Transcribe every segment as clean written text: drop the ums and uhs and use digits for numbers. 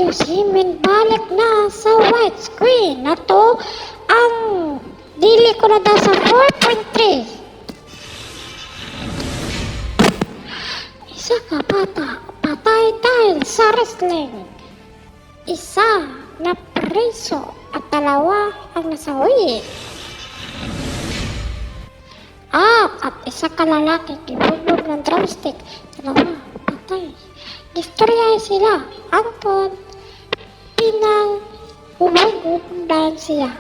QC balik na sa widescreen na to ang dili ko na daw sa 4.3. Isa ka bata, patay dahil sa wrestling. Isa na preso at dalawa ang nasawi. At isa ka lalaki gibugbog ng drumstick, dalawa patay. Istoryahe sila angkon pinang humugod dahil siya.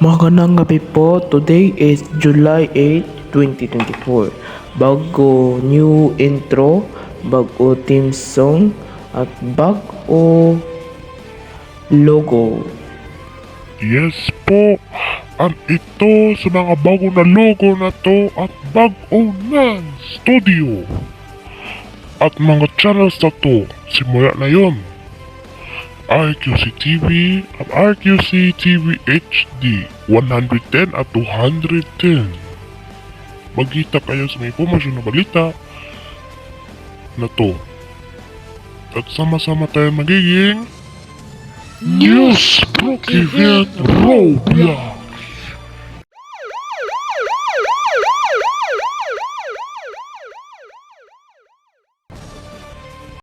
Magandang gabi po. Today is July 8, 2024. Bago new intro, bago theme song, at bago logo. Yes po, at ito sa mga bago na logo na to at bago na studio. At mga channels na to, simula na yon. RQC TV at RQC TV HD 110 at 210. Magkita kayo sa may impormasyon na balita na to. At sama-sama tayo magiging News Brookhaven Roblox.